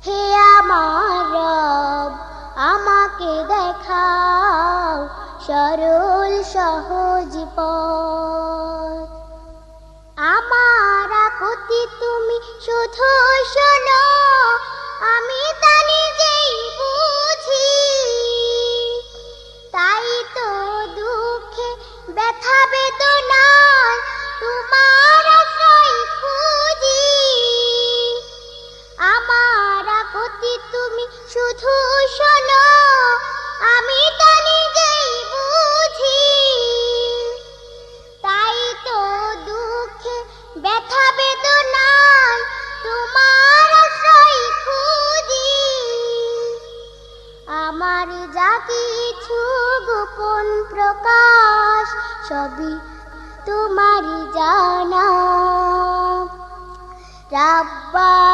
হে আমার রব, আমাকে দেখাও সরল সহজ পথ। আমার আকুতি তুমি শুধু শোনো, আমি তা নিজেই বুঝি। তাই তো দুঃখে ব্যথা বেদনায় তোমার আশ্রয় খুঁজি। আমার আকুতি তুমি শুধু শোনো, আমি তা নিজেই বুঝি। তাই তো দুঃখে ব্যথা বেদনায় তোমার আশ্রয় খুঁজি। আমার যা কিছু গোপন প্রকাশ সবই তোমারই জানা। রাব্বা